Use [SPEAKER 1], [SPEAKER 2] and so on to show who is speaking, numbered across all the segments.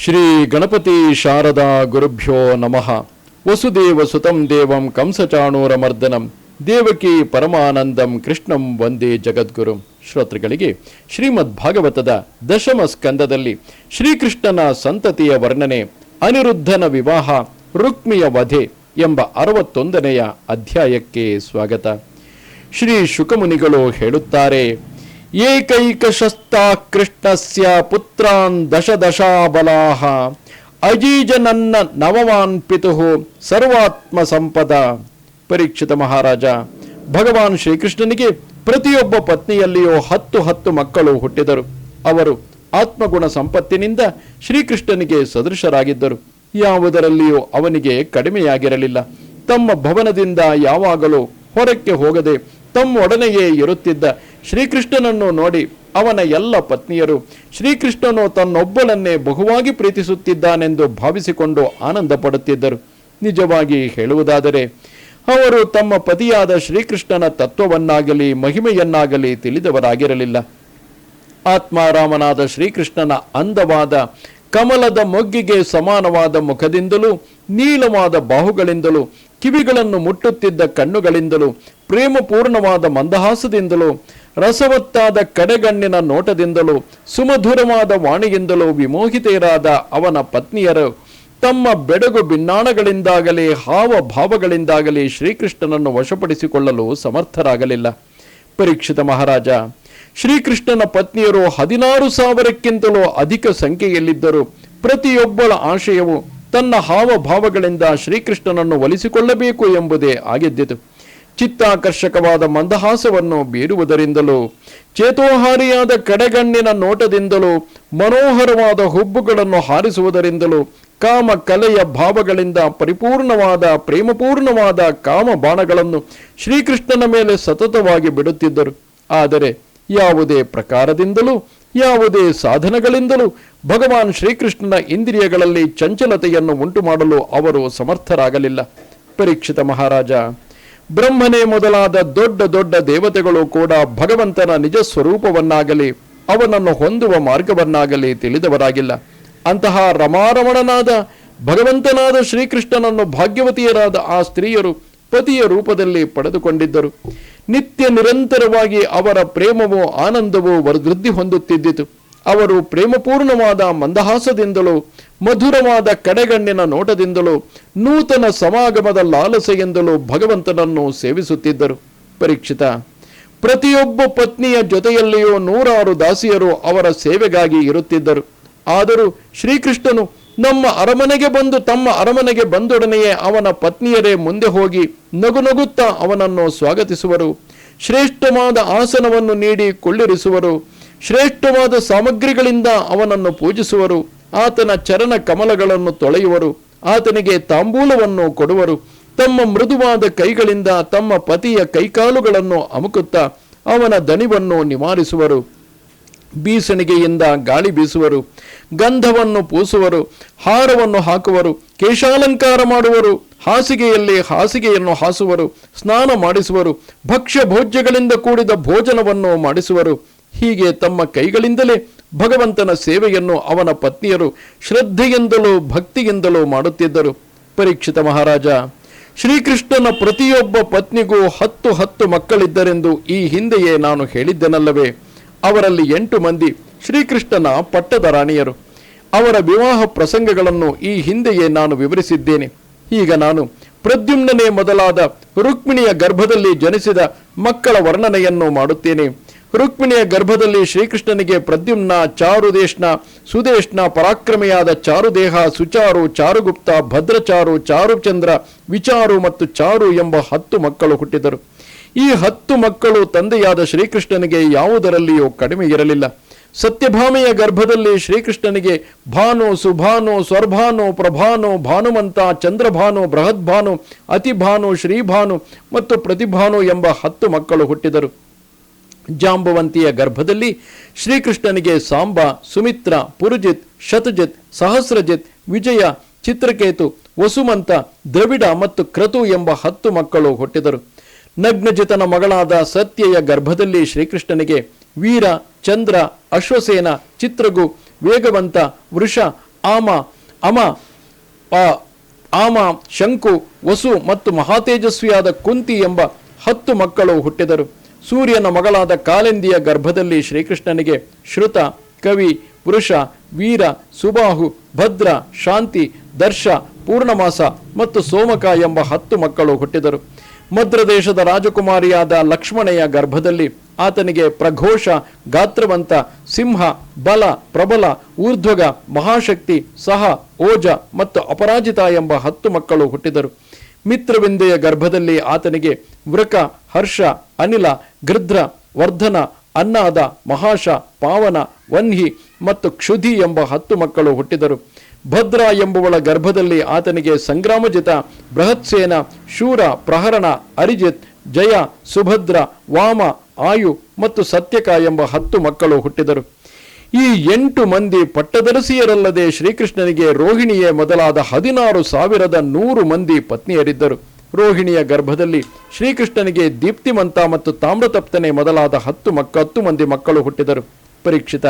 [SPEAKER 1] ಶ್ರೀ ಗಣಪತಿ ಶಾರದಾ ಗುರುಭ್ಯೋ ನಮಃ. ವಸುದೇವ ಸುತಂ ದೇವಂ ಕಂಸಚಾಣೂರಮರ್ದನಂ ದೇವಕಿ ಪರಮಾನಂದಂ ಕೃಷ್ಣಂ ವಂದೇ ಜಗದ್ಗುರು. ಶ್ರೋತೃಗಳಿಗೆ ಶ್ರೀಮದ್ ಭಾಗವತದ ದಶಮ ಸ್ಕಂದದಲ್ಲಿ ಶ್ರೀಕೃಷ್ಣನ ಸಂತತಿಯ ವರ್ಣನೆ, ಅನಿರುದ್ಧನ ವಿವಾಹ, ರುಕ್ಮಿಯ ವಧೆ ಎಂಬ 61ನೆಯ ಅಧ್ಯಾಯಕ್ಕೆ ಸ್ವಾಗತ. ಶ್ರೀ ಶುಕಮುನಿಗಳು ಹೇಳುತ್ತಾರೆ, ಏಕೈಕಶಸ್ತಾ ಕೃಷ್ಣಸ್ಯ ಪುತ್ರಾನ್ ದಶದಶಾಬಲಾಹ ಅಜೀಜನನ್ನ ನವವಾನ್ ಪಿತುಃ ಸರ್ವಾತ್ಮ ಸಂಪದ. ಪರೀಕ್ಷಿತ ಮಹಾರಾಜ, ಭಗವಾನ್ ಶ್ರೀಕೃಷ್ಣನಿಗೆ ಪ್ರತಿಯೊಬ್ಬ ಪತ್ನಿಯಲ್ಲಿಯೂ 10 ಮಕ್ಕಳು ಹುಟ್ಟಿದರು. ಅವರು ಆತ್ಮಗುಣ ಸಂಪತ್ತಿನಿಂದ ಶ್ರೀಕೃಷ್ಣನಿಗೆ ಸದೃಶರಾಗಿದ್ದರು. ಯಾವುದರಲ್ಲಿಯೂ ಅವನಿಗೆ ಕಡಿಮೆಯಾಗಿರಲಿಲ್ಲ. ತಮ್ಮ ಭವನದಿಂದ ಯಾವಾಗಲೂ ಹೊರಕ್ಕೆ ಹೋಗದೆ ತಮ್ಮೊಡನೆಯೇ ಇರುತ್ತಿದ್ದ ಶ್ರೀಕೃಷ್ಣನನ್ನು ನೋಡಿ ಅವನ ಎಲ್ಲ ಪತ್ನಿಯರು ಶ್ರೀಕೃಷ್ಣನು ತನ್ನೊಬ್ಬಳನ್ನೇ ಬಹುವಾಗಿ ಪ್ರೀತಿಸುತ್ತಿದ್ದಾನೆಂದು ಭಾವಿಸಿಕೊಂಡು ಆನಂದ ಪಡುತ್ತಿದ್ದರು. ನಿಜವಾಗಿ ಹೇಳುವುದಾದರೆ ಅವರು ತಮ್ಮ ಪತಿಯಾದ ಶ್ರೀಕೃಷ್ಣನ ತತ್ವವನ್ನಾಗಲಿ ಮಹಿಮೆಯನ್ನಾಗಲಿ ತಿಳಿದವರಾಗಿರಲಿಲ್ಲ. ಆತ್ಮಾರಾಮನಾದ ಶ್ರೀಕೃಷ್ಣನ ಅಂದವಾದ ಕಮಲದ ಮೊಗ್ಗಿಗೆ ಸಮಾನವಾದ ಮುಖದಿಂದಲೂ, ನೀಳವಾದ ಬಾಹುಗಳಿಂದಲೂ, ಕಿವಿಗಳನ್ನು ಮುಟ್ಟುತ್ತಿದ್ದ ಕಣ್ಣುಗಳಿಂದಲೂ, ಪ್ರೇಮಪೂರ್ಣವಾದ ಮಂದಹಾಸದಿಂದಲೂ, ರಸವತ್ತಾದ ಕಡೆಗಣ್ಣಿನ ನೋಟದಿಂದಲೂ, ಸುಮಧುರವಾದ ವಾಣಿಯಿಂದಲೂ ವಿಮೋಹಿತೆಯರಾದ ಅವನ ಪತ್ನಿಯರು ತಮ್ಮ ಬೆಡಗು ಭಿನ್ನಾಣಗಳಿಂದಾಗಲಿ ಹಾವಭಾವಗಳಿಂದಾಗಲಿ ಶ್ರೀಕೃಷ್ಣನನ್ನು ವಶಪಡಿಸಿಕೊಳ್ಳಲು ಸಮರ್ಥರಾಗಲಿಲ್ಲ. ಪರೀಕ್ಷಿತ ಮಹಾರಾಜ, ಶ್ರೀಕೃಷ್ಣನ ಪತ್ನಿಯರು 16,000ಕ್ಕಿಂತಲೂ ಅಧಿಕ ಸಂಖ್ಯೆಯಲ್ಲಿದ್ದರು. ಪ್ರತಿಯೊಬ್ಬಳ ಆಶಯವು ತನ್ನ ಹಾವಭಾವಗಳಿಂದ ಶ್ರೀಕೃಷ್ಣನನ್ನು ಒಲಿಸಿಕೊಳ್ಳಬೇಕು ಎಂಬುದೇ ಆಗಿದ್ದಿತು. ಚಿತ್ತಾಕರ್ಷಕವಾದ ಮಂದಹಾಸವನ್ನು ಬೀರುವುದರಿಂದಲೂ, ಚೇತೋಹಾರಿಯಾದ ಕಡೆಗಣ್ಣಿನ ನೋಟದಿಂದಲೂ, ಮನೋಹರವಾದ ಹುಬ್ಬುಗಳನ್ನು ಹಾರಿಸುವುದರಿಂದಲೂ, ಕಾಮ ಕಲೆಯ ಭಾವಗಳಿಂದ ಪರಿಪೂರ್ಣವಾದ ಪ್ರೇಮಪೂರ್ಣವಾದ ಕಾಮ ಬಾಣಗಳನ್ನು ಶ್ರೀಕೃಷ್ಣನ ಮೇಲೆ ಸತತವಾಗಿ ಬಿಡುತ್ತಿದ್ದರು. ಆದರೆ ಯಾವುದೇ ಪ್ರಕಾರದಿಂದಲೂ ಯಾವುದೇ ಸಾಧನಗಳಿಂದಲೂ ಭಗವಾನ್ ಶ್ರೀಕೃಷ್ಣನ ಇಂದ್ರಿಯಗಳಲ್ಲಿ ಚಂಚಲತೆಯನ್ನು ಉಂಟು ಮಾಡಲು ಅವರು ಸಮರ್ಥರಾಗಲಿಲ್ಲ. ಪರೀಕ್ಷಿತ ಮಹಾರಾಜ, ಬ್ರಹ್ಮನೇ ಮೊದಲಾದ ದೊಡ್ಡ ದೊಡ್ಡ ದೇವತೆಗಳು ಕೂಡ ಭಗವಂತನ ನಿಜ ಸ್ವರೂಪವನ್ನಾಗಲಿ ಅವನನ್ನು ಹೊಂದುವ ಮಾರ್ಗವನ್ನಾಗಲಿ ತಿಳಿದವರಾಗಿಲ್ಲ. ಅಂತಹ ರಮಾರಮಣನಾದ ಭಗವಂತನಾದ ಶ್ರೀಕೃಷ್ಣನನ್ನು ಭಾಗ್ಯವತಿಯರಾದ ಆ ಸ್ತ್ರೀಯರು ಪತಿಯ ರೂಪದಲ್ಲಿ ಪಡೆದುಕೊಂಡಿದ್ದರು. ನಿತ್ಯ ನಿರಂತರವಾಗಿ ಅವರ ಪ್ರೇಮವೂ ಆನಂದವೂ ವೃದ್ಧಿ ಹೊಂದುತ್ತಿದ್ದಿತು. ಅವರು ಪ್ರೇಮಪೂರ್ಣವಾದ ಮಂದಹಾಸದಿಂದಲೂ, ಮಧುರವಾದ ಕಡೆಗಣ್ಣಿನ ನೋಟದಿಂದಲೂ, ನೂತನ ಸಮಾಗಮದ ಲಾಲಸೆಯಿಂದಲೂ ಭಗವಂತನನ್ನು ಸೇವಿಸುತ್ತಿದ್ದರು. ಪರೀಕ್ಷಿತ, ಪ್ರತಿಯೊಬ್ಬ ಪತ್ನಿಯ ಜೊತೆಯಲ್ಲಿಯೂ 100 ದಾಸಿಯರು ಅವರ ಸೇವೆಗಾಗಿ ಇರುತ್ತಿದ್ದರು. ಆದರೂ ಶ್ರೀಕೃಷ್ಣನು ನಮ್ಮ ಅರಮನೆಗೆ ಬಂದು ತಮ್ಮ ಅರಮನೆಗೆ ಬಂದೊಡನೆಯೇ ಅವನ ಪತ್ನಿಯರೇ ಮುಂದೆ ಹೋಗಿ ನಗುನಗುತ್ತಾ ಅವನನ್ನು ಸ್ವಾಗತಿಸುವರು. ಶ್ರೇಷ್ಠವಾದ ಆಸನವನ್ನು ನೀಡಿ ಕೊಳ್ಳಿರಿಸುವರು. ಶ್ರೇಷ್ಠವಾದ ಸಾಮಗ್ರಿಗಳಿಂದ ಅವನನ್ನು ಪೂಜಿಸುವರು. ಆತನ ಚರಣ ಕಮಲಗಳನ್ನು ತೊಳೆಯುವರು. ಆತನಿಗೆ ತಾಂಬೂಲವನ್ನು ಕೊಡುವರು. ತಮ್ಮ ಮೃದುವಾದ ಕೈಗಳಿಂದ ತಮ್ಮ ಪತಿಯ ಕೈಕಾಲುಗಳನ್ನು ಅಮುಕುತ್ತಾ ಅವನ ದಣಿವನ್ನು ನಿವಾರಿಸುವರು. ಬೀಸಣಿಗೆಯಿಂದ ಗಾಳಿ ಬೀಸುವರು. ಗಂಧವನ್ನು ಪೂಸುವರು. ಹಾರವನ್ನು ಹಾಕುವರು. ಕೇಶಾಲಂಕಾರ ಮಾಡುವರು. ಹಾಸಿಗೆಯಲ್ಲಿ ಹಾಸಿಗೆಯನ್ನು ಹಾಸುವರು. ಸ್ನಾನ ಮಾಡಿಸುವರು. ಭಕ್ಷ್ಯ ಭೋಜ್ಯಗಳಿಂದ ಕೂಡಿದ ಭೋಜನವನ್ನು ಮಾಡಿಸುವರು. ಹೀಗೆ ತಮ್ಮ ಕೈಗಳಿಂದಲೇ ಭಗವಂತನ ಸೇವೆಯನ್ನು ಅವನ ಪತ್ನಿಯರು ಶ್ರದ್ಧೆಯಿಂದಲೂ ಭಕ್ತಿಯಿಂದಲೂ ಮಾಡುತ್ತಿದ್ದರು. ಪರೀಕ್ಷಿತ ಮಹಾರಾಜ, ಶ್ರೀಕೃಷ್ಣನ ಪ್ರತಿಯೊಬ್ಬ ಪತ್ನಿಗೂ 10 ಮಕ್ಕಳಿದ್ದರೆಂದು ಈ ಹಿಂದೆಯೇ ನಾನು ಹೇಳಿದ್ದೆನಲ್ಲವೇ? ಅವರಲ್ಲಿ 8 ಮಂದಿ ಶ್ರೀಕೃಷ್ಣನ ಪಟ್ಟದ ರಾಣಿಯರು. ಅವರ ವಿವಾಹ ಪ್ರಸಂಗಗಳನ್ನು ಈ ಹಿಂದೆಯೇ ನಾನು ವಿವರಿಸಿದ್ದೇನೆ. ಈಗ ನಾನು ಪ್ರದ್ಯುಮ್ನನೇ ಮೊದಲಾದ ರುಕ್ಮಿಣಿಯ ಗರ್ಭದಲ್ಲಿ ಜನಿಸಿದ ಮಕ್ಕಳ ವರ್ಣನೆಯನ್ನು ಮಾಡುತ್ತೇನೆ. ರುಕ್ಮಿಣಿಯ ಗರ್ಭದಲ್ಲಿ ಶ್ರೀಕೃಷ್ಣನಿಗೆ ಪ್ರದ್ಯುಮ್ನ, ಚಾರುದೇಶ್ನ, ಸುದೇಶ್ನ, ಪರಾಕ್ರಮಿಯಾದ ಚಾರುದೇಹ, ಸುಚಾರು, ಚಾರುಗುಪ್ತ, ಭದ್ರಚಾರು, ಚಾರುಚಂದ್ರ, ವಿಚಾರು ಮತ್ತು ಚಾರು ಎಂಬ 10 ಮಕ್ಕಳು ಹುಟ್ಟಿದರು. ಈ 10 ಮಕ್ಕಳು ತಂದೆಯಾದ ಶ್ರೀಕೃಷ್ಣನಿಗೆ ಯಾವುದರಲ್ಲಿಯೂ ಕಡಿಮೆ ಇರಲಿಲ್ಲ. ಸತ್ಯಭಾಮೆಯ ಗರ್ಭದಲ್ಲಿ ಶ್ರೀಕೃಷ್ಣನಿಗೆ ಭಾನು, ಸುಭಾನು, ಸ್ವರ್ಭಾನು, ಪ್ರಭಾನು, ಭಾನುಮಂತ, ಚಂದ್ರಭಾನು, ಬೃಹದ್ಭಾನು, ಅತಿಭಾನು, ಶ್ರೀಭಾನು ಮತ್ತು ಪ್ರತಿಭಾನು ಎಂಬ 10 ಮಕ್ಕಳು ಹುಟ್ಟಿದರು. ಜಾಂಬವಂತಿಯ ಗರ್ಭದಲ್ಲಿ ಶ್ರೀಕೃಷ್ಣನಿಗೆ ಸಾಂಬ, ಸುಮಿತ್ರ, ಪುರುಜಿತ್, ಶತಜಿತ್, ಸಹಸ್ರಜಿತ್, ವಿಜಯ, ಚಿತ್ರಕೇತು, ವಸುಮಂತ, ದ್ರವಿಡ ಮತ್ತು ಕ್ರತು ಎಂಬ 10 ಮಕ್ಕಳು ಹುಟ್ಟಿದರು. ನಗ್ನಜಿತನ ಮಗಳಾದ ಸತ್ಯೆಯ ಗರ್ಭದಲ್ಲಿ ಶ್ರೀಕೃಷ್ಣನಿಗೆ ವೀರ, ಚಂದ್ರ, ಅಶ್ವಸೇನ, ಚಿತ್ರಗು, ವೇಗವಂತ, ವೃಷ, ಆಮ ಅಮ ಆಮ, ಶಂಕು, ವಸು ಮತ್ತು ಮಹಾತೇಜಸ್ವಿಯಾದ ಕುಂತಿ ಎಂಬ 10 ಮಕ್ಕಳು ಹುಟ್ಟಿದರು. ಸೂರ್ಯನ ಮಗಳಾದ ಕಾಲಿಂದಿಯ ಗರ್ಭದಲ್ಲಿ ಶ್ರೀಕೃಷ್ಣನಿಗೆ ಶ್ರುತ, ಕವಿ, ವೃಷ, ವೀರ, ಸುಬಾಹು, ಭದ್ರ, ಶಾಂತಿ, ದರ್ಶ, ಪೂರ್ಣಮಾಸ ಮತ್ತು ಸೋಮಕ ಎಂಬ 10 ಮಕ್ಕಳು ಹುಟ್ಟಿದರು. ಮದ್ರದೇಶದ ರಾಜಕುಮಾರಿಯಾದ ಲಕ್ಷ್ಮಣೆಯ ಗರ್ಭದಲ್ಲಿ ಆತನಿಗೆ ಪ್ರಘೋಷ, ಗಾತ್ರವಂತ, ಸಿಂಹ, ಬಲ, ಪ್ರಬಲ, ಊರ್ಧ್ವಗ, ಮಹಾಶಕ್ತಿ, ಸಹ, ಓಜ ಮತ್ತು ಅಪರಾಜಿತ ಎಂಬ 10 ಮಕ್ಕಳು ಹುಟ್ಟಿದರು. ಮಿತ್ರವಿಂದೆಯ ಗರ್ಭದಲ್ಲಿ ಆತನಿಗೆ ವೃಕ, ಹರ್ಷ, ಅನಿಲ, ಗೃಧ್ರ, ವರ್ಧನ, ಅನ್ನಾದ, ಮಹಾಶ, ಪಾವನ, ವನ್ಹಿ ಮತ್ತು ಕ್ಷುಧಿ ಎಂಬ 10 ಮಕ್ಕಳು ಹುಟ್ಟಿದರು. ಭದ್ರ ಎಂಬುವಳ ಗರ್ಭದಲ್ಲಿ ಆತನಿಗೆ ಸಂಗ್ರಾಮಜಿತ, ಬೃಹತ್ಸೇನ, ಶೂರ, ಪ್ರಹರಣ, ಅರಿಜಿತ್, ಜಯ, ಸುಭದ್ರ, ವಾಮ, ಆಯು ಮತ್ತು ಸತ್ಯಕ ಎಂಬ 10 ಮಕ್ಕಳು ಹುಟ್ಟಿದರು. ಈ 8 ಮಂದಿ ಪಟ್ಟದರಸಿಯರಲ್ಲದೆ ಶ್ರೀಕೃಷ್ಣನಿಗೆ ರೋಹಿಣಿಯೇ ಮೊದಲಾದ 16,100 ಮಂದಿ ಪತ್ನಿಯರಿದ್ದರು. ರೋಹಿಣಿಯ ಗರ್ಭದಲ್ಲಿ ಶ್ರೀಕೃಷ್ಣನಿಗೆ ದೀಪ್ತಿಮಂತ ಮತ್ತು ತಾಮ್ರತಪ್ತನೆ ಮೊದಲಾದ 10 ಮಂದಿ ಮಕ್ಕಳು ಹುಟ್ಟಿದರು. ಪರೀಕ್ಷಿತ,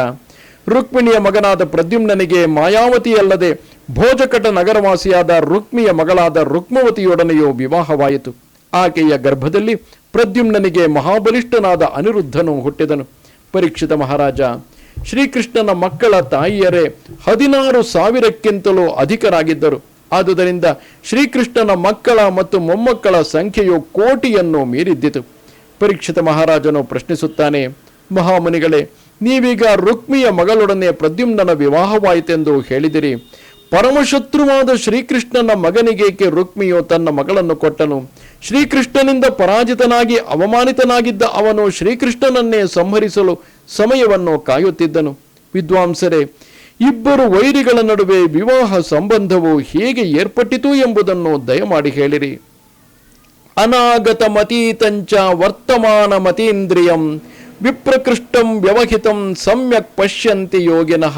[SPEAKER 1] ರುಕ್ಮಿಣಿಯ ಮಗನಾದ ಪ್ರದ್ಯುಮ್ನನಿಗೆ ಮಾಯಾವತಿಯಲ್ಲದೆ ಭೋಜಕಟ ನಗರವಾಸಿಯಾದ ರುಕ್ಮಿಯ ಮಗಳಾದ ರುಕ್ಮವತಿಯೊಡನೆಯೂ ವಿವಾಹವಾಯಿತು. ಆಕೆಯ ಗರ್ಭದಲ್ಲಿ ಪ್ರದ್ಯುಮ್ನನಿಗೆ ಮಹಾಬಲಿಷ್ಠನಾದ ಅನಿರುದ್ಧನು ಹುಟ್ಟಿದನು. ಪರೀಕ್ಷಿತ ಮಹಾರಾಜ, ಶ್ರೀಕೃಷ್ಣನ ಮಕ್ಕಳ ತಾಯಿಯರೇ 16,000ಕ್ಕಿಂತಲೂ ಅಧಿಕರಾಗಿದ್ದರು. ಆದುದರಿಂದ ಶ್ರೀಕೃಷ್ಣನ ಮಕ್ಕಳ ಮತ್ತು ಮೊಮ್ಮಕ್ಕಳ ಸಂಖ್ಯೆಯು 1,00,00,000 ಮೀರಿದ್ದಿತು. ಪರೀಕ್ಷಿತ ಮಹಾರಾಜನು ಪ್ರಶ್ನಿಸುತ್ತಾನೆ, ಮಹಾಮುನಿಗಳೇ, ನೀವೀಗ ರುಕ್ಮಿಯ ಮಗಳೊಡನೆ ಪ್ರದ್ಯುಮ್ನನ ವಿವಾಹವಾಯಿತೆಂದು ಹೇಳಿದಿರಿ. ಪರಮಶತ್ರುವಾದ ಶ್ರೀಕೃಷ್ಣನ ಮಗನಿಗೇಕೆ ರುಕ್ಮಿಯು ತನ್ನ ಮಗಳನ್ನು ಕೊಟ್ಟನು? ಶ್ರೀಕೃಷ್ಣನಿಂದ ಪರಾಜಿತನಾಗಿ ಅವಮಾನಿತನಾಗಿದ್ದ ಅವನು ಶ್ರೀಕೃಷ್ಣನನ್ನೇ ಸಂಹರಿಸಲು ಸಮಯವನ್ನು ಕಾಯುತ್ತಿದ್ದನು. ವಿದ್ವಾಂಸರೇ, ಇಬ್ಬರು ವೈರಿಗಳ ನಡುವೆ ವಿವಾಹ ಸಂಬಂಧವು ಹೇಗೆ ಏರ್ಪಟ್ಟಿತು ಎಂಬುದನ್ನು ದಯಮಾಡಿ ಹೇಳಿರಿ. ಅನಾಗತ ಮತೀತಂಚ ವರ್ತಮಾನ ಮತೀಂದ್ರಿಯಂ ವಿಪ್ರಕೃಷ್ಟಂ ವ್ಯವಹಿತಂ ಸಮ್ಯಕ್ ಪಶ್ಯಂತಿ ಯೋಗಿನಃ.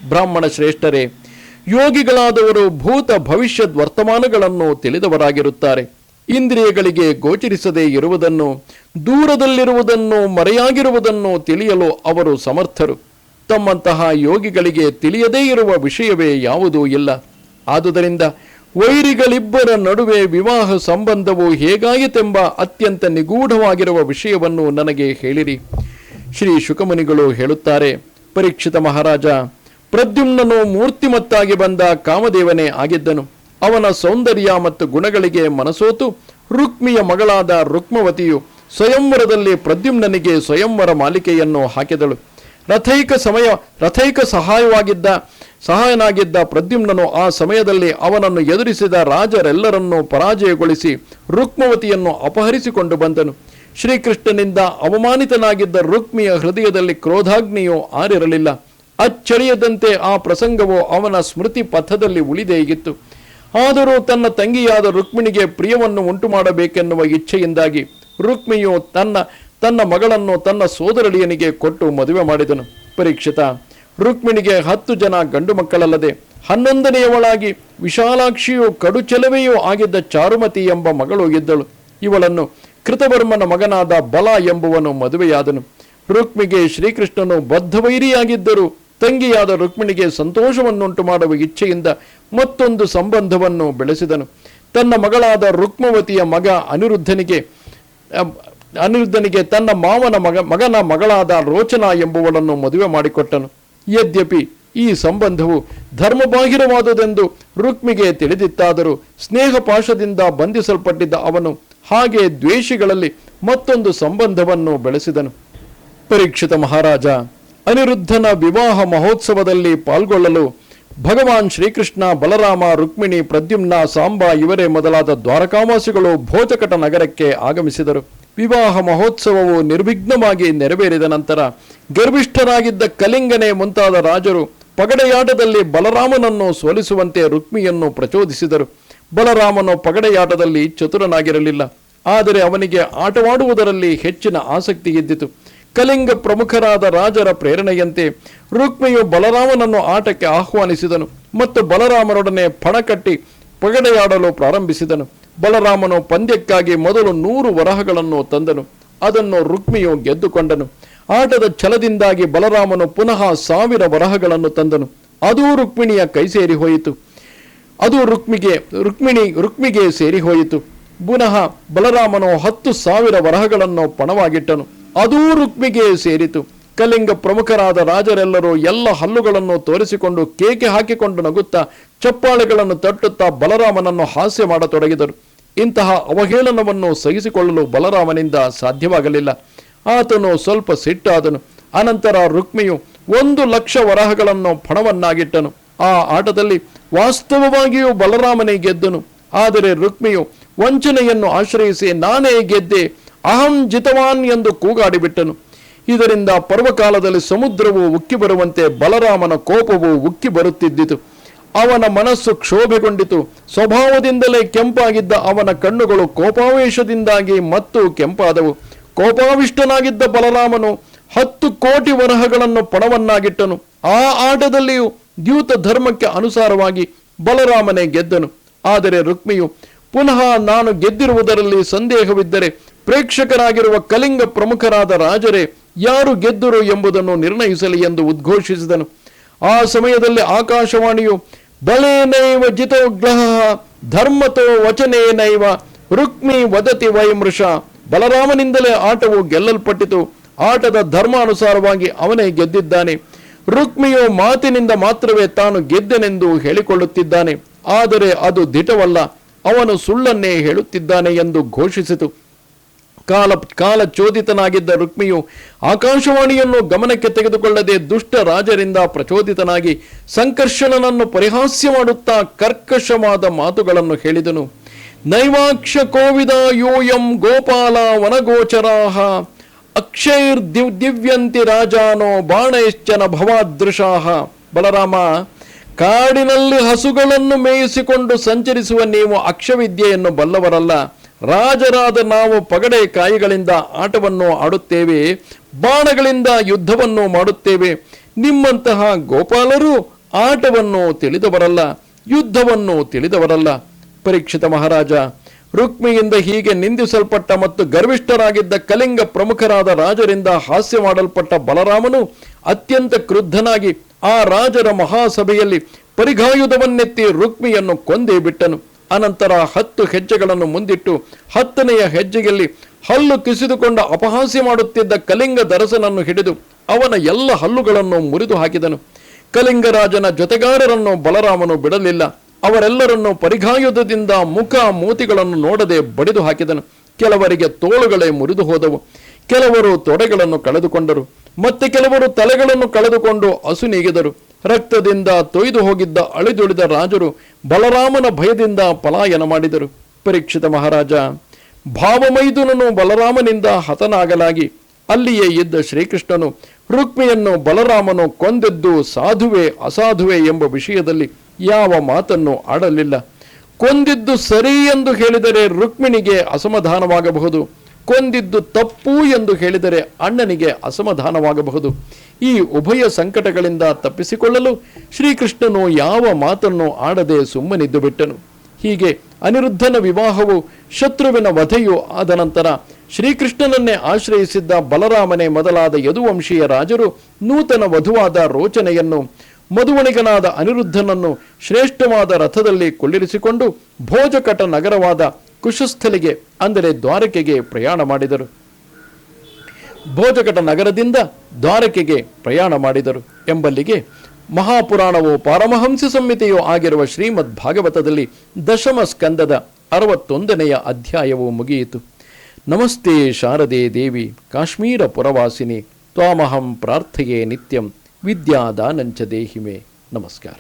[SPEAKER 1] ಬ್ರಾಹ್ಮಣ ಶ್ರೇಷ್ಠರೇ, ಯೋಗಿಗಳಾದವರು ಭೂತ ಭವಿಷ್ಯದ್ ವರ್ತಮಾನಗಳನ್ನು ತಿಳಿದವರಾಗಿರುತ್ತಾರೆ. ಇಂದ್ರಿಯಗಳಿಗೆ ಗೋಚರಿಸದೇ ಇರುವುದನ್ನು, ದೂರದಲ್ಲಿರುವುದನ್ನು, ಮರೆಯಾಗಿರುವುದನ್ನು ತಿಳಿಯಲು ಅವರು ಸಮರ್ಥರು. ತಮ್ಮಂತಹ ಯೋಗಿಗಳಿಗೆ ತಿಳಿಯದೇ ಇರುವ ವಿಷಯವೇ ಯಾವುದೂ ಇಲ್ಲ. ಆದುದರಿಂದ ವೈರಿಗಳಿಬ್ಬರ ನಡುವೆ ವಿವಾಹ ಸಂಬಂಧವು ಹೇಗಾಯಿತೆಂಬ ಅತ್ಯಂತ ನಿಗೂಢವಾಗಿರುವ ವಿಷಯವನ್ನು ನನಗೆ ಹೇಳಿರಿ. ಶ್ರೀ ಶುಕಮುನಿಗಳು ಹೇಳುತ್ತಾರೆ, ಪರೀಕ್ಷಿತ ಮಹಾರಾಜ, ಪ್ರದ್ಯುಮ್ನನು ಮೂರ್ತಿಮತ್ತಾಗಿ ಬಂದ ಕಾಮದೇವನೇ ಆಗಿದ್ದನು. ಅವನ ಸೌಂದರ್ಯ ಮತ್ತು ಗುಣಗಳಿಗೆ ಮನಸೋತು ರುಕ್ಮಿಯ ಮಗಳಾದ ರುಕ್ಮವತಿಯು ಸ್ವಯಂವರದಲ್ಲಿ ಪ್ರದ್ಯುಮ್ನನಿಗೆ ಸ್ವಯಂವರ ಮಾಲಿಕೆಯನ್ನು ಹಾಕಿದಳು. ರಥೈಕ ಸಹಾಯನಾಗಿದ್ದ ಪ್ರದ್ಯುಮ್ನನು ಆ ಸಮಯದಲ್ಲಿ ಅವನನ್ನು ಎದುರಿಸಿದ ರಾಜರೆಲ್ಲರನ್ನೂ ಪರಾಜಯಗೊಳಿಸಿ ರುಕ್ಮವತಿಯನ್ನು ಅಪಹರಿಸಿಕೊಂಡು ಬಂದನು. ಶ್ರೀಕೃಷ್ಣನಿಂದ ಅವಮಾನಿತನಾಗಿದ್ದ ರುಕ್ಮಿಯ ಹೃದಯದಲ್ಲಿ ಕ್ರೋಧಾಗ್ನಿಯು ಆರಿರಲಿಲ್ಲ. ಅಚ್ಚಳಿಯದಂತೆ ಆ ಪ್ರಸಂಗವು ಅವನ ಸ್ಮೃತಿ ಪಥದಲ್ಲಿ ಉಳಿದೇ ಇತ್ತು. ಆದರೂ ತನ್ನ ತಂಗಿಯಾದ ರುಕ್ಮಿಣಿಗೆ ಪ್ರಿಯವನ್ನು ಉಂಟು ಮಾಡಬೇಕೆನ್ನುವ ಇಚ್ಛೆಯಿಂದಾಗಿ ರುಕ್ಮಿಯು ತನ್ನ ಮಗಳನ್ನು ತನ್ನ ಸೋದರಳಿಯನಿಗೆ ಕೊಟ್ಟು ಮದುವೆ ಮಾಡಿದನು. ಪರೀಕ್ಷಿತ, ರುಕ್ಮಿಣಿಗೆ 10 ಜನ ಗಂಡು ಮಕ್ಕಳಲ್ಲದೆ 11ನೆಯವಳಾಗಿ ವಿಶಾಲಾಕ್ಷಿಯೂ ಕಡುಚೆಲವೆಯೂ ಆಗಿದ್ದ ಚಾರುಮತಿ ಎಂಬ ಮಗಳು ಇದ್ದಳು. ಇವಳನ್ನು ಕೃತವರ್ಮನ ಮಗನಾದ ಬಲ ಎಂಬುವನು ಮದುವೆಯಾದನು. ರುಕ್ಮಿಗೆ ಶ್ರೀಕೃಷ್ಣನು ಬದ್ಧವೈರಿಯಾಗಿದ್ದರೂ ತಂಗಿಯಾದ ರುಕ್ಮಿಣಿಗೆ ಸಂತೋಷವನ್ನುಂಟು ಮಾಡುವ ಇಚ್ಛೆಯಿಂದ ಮತ್ತೊಂದು ಸಂಬಂಧವನ್ನು ಬೆಳೆಸಿದನು. ತನ್ನ ಮಗಳಾದ ರುಕ್ಮವತಿಯ ಮಗ ಅನಿರುದ್ಧನಿಗೆ ತನ್ನ ಮಾವನ ಮಗನ ಮಗಳಾದ ರೋಚನಾ ಎಂಬುವಳನ್ನು ಮದುವೆ ಮಾಡಿಕೊಟ್ಟನು. ಯದ್ಯಪಿ ಈ ಸಂಬಂಧವು ಧರ್ಮಬಾಹಿರವಾದುದೆಂದು ರುಕ್ಮಿಗೆ ತಿಳಿದಿತ್ತಾದರೂ ಸ್ನೇಹ ಪಾಶದಿಂದ ಬಂಧಿಸಲ್ಪಟ್ಟಿದ್ದ ಅವನು ಹಾಗೆ ದ್ವೇಷಿಗಳಲ್ಲಿ ಮತ್ತೊಂದು ಸಂಬಂಧವನ್ನು ಬೆಳೆಸಿದನು. ಪರೀಕ್ಷಿತ ಮಹಾರಾಜ, ಅನಿರುದ್ಧನ ವಿವಾಹ ಮಹೋತ್ಸವದಲ್ಲಿ ಪಾಲ್ಗೊಳ್ಳಲು ಭಗವಾನ್ ಶ್ರೀಕೃಷ್ಣ, ಬಲರಾಮ, ರುಕ್ಮಿಣಿ, ಪ್ರದ್ಯುಮ್ನ, ಸಾಂಬ ಇವರೇ ಮೊದಲಾದ ದ್ವಾರಕಾವಾಸಿಗಳು ಭೋಜಕಟ ನಗರಕ್ಕೆ ಆಗಮಿಸಿದರು. ವಿವಾಹ ಮಹೋತ್ಸವವು ನಿರ್ವಿಘ್ನವಾಗಿ ನೆರವೇರಿದ ನಂತರ ಗರ್ವಿಷ್ಠರಾಗಿದ್ದ ಕಲಿಂಗನೇ ಮುಂತಾದ ರಾಜರು ಪಗಡೆಯಾಟದಲ್ಲಿ ಬಲರಾಮನನ್ನು ಸೋಲಿಸುವಂತೆ ರುಕ್ಮಿಯನ್ನು ಪ್ರಚೋದಿಸಿದರು. ಬಲರಾಮನು ಪಗಡೆಯಾಟದಲ್ಲಿ ಚತುರನಾಗಿರಲಿಲ್ಲ, ಆದರೆ ಅವನಿಗೆ ಆಟವಾಡುವುದರಲ್ಲಿ ಹೆಚ್ಚಿನ ಆಸಕ್ತಿ ಇದ್ದಿತು. ಕಲಿಂಗ ಪ್ರಮುಖರಾದ ರಾಜರ ಪ್ರೇರಣೆಯಂತೆ ರುಕ್ಮಿಯು ಬಲರಾಮನನ್ನು ಆಟಕ್ಕೆ ಆಹ್ವಾನಿಸಿದನು ಮತ್ತು ಬಲರಾಮನೊಡನೆ ಪಣಕಟ್ಟಿ ಪಗಡೆಯಾಡಲು ಪ್ರಾರಂಭಿಸಿದನು. ಬಲರಾಮನು ಪಂದ್ಯಕ್ಕಾಗಿ ಮೊದಲು 100 ವರಹಗಳನ್ನು ತಂದನು. ಅದನ್ನು ರುಕ್ಮಿಯು ಗೆದ್ದುಕೊಂಡನು. ಆಟದ ಛಲದಿಂದಾಗಿ ಬಲರಾಮನು ಪುನಃ 1000 ವರಹಗಳನ್ನು ತಂದನು. ಅದೂ ರುಕ್ಮಿಣಿಯ ಕೈ ಸೇರಿ ಹೋಯಿತು. ಅದು ರುಕ್ಮಿಗೆ ಸೇರಿ ಹೋಯಿತು. ಪುನಃ ಬಲರಾಮನು 10,000 ವರಹಗಳನ್ನು ಪಣವಾಗಿಟ್ಟನು. ಅದೂ ರುಕ್ಮಿಗೆ ಸೇರಿತು. ಕಲಿಂಗ ಪ್ರಮುಖರಾದ ರಾಜರೆಲ್ಲರೂ ಎಲ್ಲ ಹಲ್ಲುಗಳನ್ನು ತೋರಿಸಿಕೊಂಡು ಕೇಕೆ ಹಾಕಿಕೊಂಡು ನಗುತ್ತಾ ಚಪ್ಪಾಳೆಗಳನ್ನು ತಟ್ಟುತ್ತಾ ಬಲರಾಮನನ್ನು ಹಾಸ್ಯ ಮಾಡತೊಡಗಿದರು. ಇಂತಹ ಅವಹೇಳನವನ್ನು ಸಹಿಸಿಕೊಳ್ಳಲು ಬಲರಾಮನಿಂದ ಸಾಧ್ಯವಾಗಲಿಲ್ಲ. ಆತನು ಸ್ವಲ್ಪ ಸಿಟ್ಟಾದನು. ಅನಂತರ ರುಕ್ಮಿಯು 1,00,000 ವರಹಗಳನ್ನು ಪಣವನ್ನಾಗಿಟ್ಟನು. ಆ ಆಟದಲ್ಲಿ ವಾಸ್ತವವಾಗಿಯೂ ಬಲರಾಮನೇ ಗೆದ್ದನು. ಆದರೆ ರುಕ್ಮಿಯು ವಂಚನೆಯನ್ನು ಆಶ್ರಯಿಸಿ ನಾನೇ ಗೆದ್ದೆ, ಅಹಂ ಜಿತವಾನ್ ಎಂದು ಕೂಗಾಡಿಬಿಟ್ಟನು. ಇದರಿಂದ ಪರ್ವಕಾಲದಲ್ಲಿ ಸಮುದ್ರವು ಉಕ್ಕಿ ಬರುವಂತೆ ಬಲರಾಮನ ಕೋಪವು ಉಕ್ಕಿ ಬರುತ್ತಿದ್ದಿತು. ಅವನ ಮನಸ್ಸು ಕ್ಷೋಭೆಗೊಂಡಿತು. ಸ್ವಭಾವದಿಂದಲೇ ಕೆಂಪಾಗಿದ್ದ ಅವನ ಕಣ್ಣುಗಳು ಕೋಪಾವೇಶದಿಂದಾಗಿ ಮತ್ತು ಕೆಂಪಾದವು. ಕೋಪಾವಿಷ್ಟನಾಗಿದ್ದ ಬಲರಾಮನು 10 ಕೋಟಿ ವರಹಗಳನ್ನು ಪಣವನ್ನಾಗಿಟ್ಟನು. ಆ ಆಟದಲ್ಲಿಯೂ ದ್ಯೂತ ಧರ್ಮಕ್ಕೆ ಅನುಸಾರವಾಗಿ ಬಲರಾಮನೇ ಗೆದ್ದನು. ಆದರೆ ರುಕ್ಮಿಯು ಪುನಃ ನಾನು ಗೆದ್ದಿರುವುದರಲ್ಲಿ ಸಂದೇಹವಿದ್ದರೆ ಪ್ರೇಕ್ಷಕರಾಗಿರುವ ಕಲಿಂಗ ಪ್ರಮುಖರಾದ ರಾಜರೇ ಯಾರು ಗೆದ್ದರು ಎಂಬುದನ್ನು ನಿರ್ಣಯಿಸಲಿ ಎಂದು ಉದ್ಘೋಷಿಸಿದನು. ಆ ಸಮಯದಲ್ಲಿ ಆಕಾಶವಾಣಿಯು ಬಲೇನೈವ ಜಿತೋಗ್ರಹ ಧರ್ಮತೋ ವಚನೇನೈವ ರುಕ್ಮಿ ವದತಿ ವೈಮೃಷ, ಬಲರಾಮನಿಂದಲೇ ಆಟವು ಗೆಲ್ಲಲ್ಪಟ್ಟಿತು. ಆಟದ ಧರ್ಮಾನುಸಾರವಾಗಿ ಅವನೇ ಗೆದ್ದಿದ್ದಾನೆ. ರುಕ್ಮಿಯು ಮಾತಿನಿಂದ ಮಾತ್ರವೇ ತಾನು ಗೆದ್ದೆನೆಂದು ಹೇಳಿಕೊಳ್ಳುತ್ತಿದ್ದಾನೆ. ಆದರೆ ಅದು ದಿಟವಲ್ಲ, ಅವನು ಸುಳ್ಳನ್ನೇ ಹೇಳುತ್ತಿದ್ದಾನೆ ಎಂದು ಘೋಷಿಸಿತು. ಕಾಲಚೋದಿತನಾಗಿದ್ದ ರುಕ್ಮಿಯು ಆಕಾಶವಾಣಿಯನ್ನು ಗಮನಕ್ಕೆ ತೆಗೆದುಕೊಳ್ಳದೆ ದುಷ್ಟ ರಾಜರಿಂದ ಪ್ರಚೋದಿತನಾಗಿ ಸಂಕರ್ಷಣನನ್ನು ಪರಿಹಾಸ್ಯ ಮಾಡುತ್ತಾ ಕರ್ಕಶವಾದ ಮಾತುಗಳನ್ನು ಹೇಳಿದನು. ನೈವಾಕ್ಷ ಕೋವಿದ ಯೂಯಂ ಗೋಪಾಲ ವನಗೋಚರಾಹ ಅಕ್ಷೈರ್ ದಿವ್ಯಂತಿ ರಾಜಾನೋ ಬಾಣೈಶ್ಚನ ಭವಾದೃಶಾಹ. ಬಲರಾಮ, ಕಾಡಿನಲ್ಲಿ ಹಸುಗಳನ್ನು ಮೇಯಿಸಿಕೊಂಡು ಸಂಚರಿಸುವ ನೀವು ಅಕ್ಷವಿದ್ಯೆಯನ್ನು ಬಲ್ಲವರಲ್ಲ. ರಾಜರಾದ ನಾವು ಪಗಡೆ ಕಾಯಿಗಳಿಂದ ಆಟವನ್ನು ಆಡುತ್ತೇವೆ, ಬಾಣಗಳಿಂದ ಯುದ್ಧವನ್ನು ಮಾಡುತ್ತೇವೆ. ನಿಮ್ಮಂತಹ ಗೋಪಾಲರು ಆಟವನ್ನು ತಿಳಿದವರಲ್ಲ, ಯುದ್ಧವನ್ನು ತಿಳಿದವರಲ್ಲ. ಪರೀಕ್ಷಿತ ಮಹಾರಾಜ, ರುಕ್ಮಿಯಿಂದ ಹೀಗೆ ನಿಂದಿಸಲ್ಪಟ್ಟ ಮತ್ತು ಗರ್ವಿಷ್ಠರಾಗಿದ್ದ ಕಲಿಂಗ ಪ್ರಮುಖರಾದ ರಾಜರಿಂದ ಹಾಸ್ಯ ಮಾಡಲ್ಪಟ್ಟ ಬಲರಾಮನು ಅತ್ಯಂತ ಕ್ರುದ್ಧನಾಗಿ ಆ ರಾಜರ ಮಹಾಸಭೆಯಲ್ಲಿ ಪರಿಘಾಯುಧವನ್ನೆತ್ತಿ ರುಕ್ಮಿಯನ್ನು ಕೊಂದೇ ಬಿಟ್ಟನು. ಅನಂತರ 10 ಹೆಜ್ಜೆಗಳನ್ನು ಮುಂದಿಟ್ಟು 10ನೆಯ ಹೆಜ್ಜೆಯಲ್ಲಿ ಹಲ್ಲು ಕಿಸಿದುಕೊಂಡ ಅಪಹಾಸ್ಯ ಮಾಡುತ್ತಿದ್ದ ಕಲಿಂಗ ದರಸನನ್ನು ಹಿಡಿದು ಅವನ ಎಲ್ಲ ಹಲ್ಲುಗಳನ್ನು ಮುರಿದು ಹಾಕಿದನು. ಕಲಿಂಗರಾಜನ ಜೊತೆಗಾರರನ್ನು ಬಲರಾಮನು ಬಿಡಲಿಲ್ಲ. ಅವರೆಲ್ಲರನ್ನು ಪರಿಘಾಯುಧದಿಂದ ಮುಖ ಮೂತಿಗಳನ್ನು ನೋಡದೆ ಬಡಿದು ಹಾಕಿದನು. ಕೆಲವರಿಗೆ ತೋಳುಗಳೇ ಮುರಿದು ಹೋದವು, ಕೆಲವರು ತೊಡೆಗಳನ್ನು ಕಳೆದುಕೊಂಡರು, ಮತ್ತೆ ಕೆಲವರು ತಲೆಗಳನ್ನು ಕಳೆದುಕೊಂಡು ಅಸುನೀಗಿದರು. ರಕ್ತದಿಂದ ತೊಯ್ದು ಹೋಗಿದ್ದ ಅಳಿದುಳಿದ ರಾಜರು ಬಲರಾಮನ ಭಯದಿಂದ ಪಲಾಯನ ಮಾಡಿದರು. ಪರೀಕ್ಷಿತ ಮಹಾರಾಜ, ಭಾವಮೈದುನನು ಬಲರಾಮನಿಂದ ಹತನಾಗಲಾಗಿ ಅಲ್ಲಿಯೇ ಇದ್ದ ಶ್ರೀಕೃಷ್ಣನು ರುಕ್ಮಿಯನ್ನು ಬಲರಾಮನು ಕೊಂದದ್ದು ಸಾಧುವೆ ಅಸಾಧುವೆ ಎಂಬ ವಿಷಯದಲ್ಲಿ ಯಾವ ಮಾತನ್ನು ಆಡಲಿಲ್ಲ. ಕೊಂದಿದ್ದು ಸರಿ ಎಂದು ಹೇಳಿದರೆ ರುಕ್ಮಿಣಿಗೆ ಅಸಮಾಧಾನವಾಗಬಹುದು, ಕೊಂದಿದ್ದು ತಪ್ಪು ಎಂದು ಹೇಳಿದರೆ ಅಣ್ಣನಿಗೆ ಅಸಮಾಧಾನವಾಗಬಹುದು. ಈ ಉಭಯ ಸಂಕಟಗಳಿಂದ ತಪ್ಪಿಸಿಕೊಳ್ಳಲು ಶ್ರೀಕೃಷ್ಣನು ಯಾವ ಮಾತನ್ನು ಆಡದೆ ಸುಮ್ಮನಿದ್ದು ಬಿಟ್ಟನು. ಹೀಗೆ ಅನಿರುದ್ಧನ ವಿವಾಹವು ಶತ್ರುವಿನ ವಧೆಯೂ ಆದ ನಂತರ ಶ್ರೀಕೃಷ್ಣನನ್ನೇ ಆಶ್ರಯಿಸಿದ್ದ ಬಲರಾಮನೇ ಮೊದಲಾದ ಯದುವಂಶೀಯ ರಾಜರು ನೂತನ ವಧುವಾದ ರೋಚನೆಯನ್ನು ಮಧುವಣಿಗನಾದ ಅನಿರುದ್ಧನನ್ನು ಶ್ರೇಷ್ಠವಾದ ರಥದಲ್ಲಿ ಕೊಳ್ಳಿರಿಸಿಕೊಂಡು ಭೋಜಕಟ ನಗರವಾದ ಕುಶಸ್ಥಲಿಗೆ ಅಂದರೆ ದ್ವಾರಕೆಗೆ ಪ್ರಯಾಣ ಮಾಡಿದರು. ಭೋಜಕಟ ನಗರದಿಂದ ದ್ವಾರಕೆಗೆ ಪ್ರಯಾಣ ಮಾಡಿದರು ಎಂಬಲ್ಲಿಗೆ ಮಹಾಪುರಾಣವು ಪಾರಮಹಂಸ ಸಂಹಿತೆಯೂ ಆಗಿರುವ ಶ್ರೀಮದ್ ಭಾಗವತದಲ್ಲಿ ದಶಮ ಸ್ಕಂದದ 61ನೆಯ ಅಧ್ಯಾಯವು ಮುಗಿಯಿತು. ನಮಸ್ತೆ ಶಾರದೆ ದೇವಿ ಕಾಶ್ಮೀರ ಪುರವಾಸಿನಿ ತ್ವಾಮಹಂ ಪ್ರಾರ್ಥಯೇ ನಿತ್ಯಂ ವಿದ್ಯಾದಾನಂಚ ದೇಹಿಮೆ. ನಮಸ್ಕಾರ.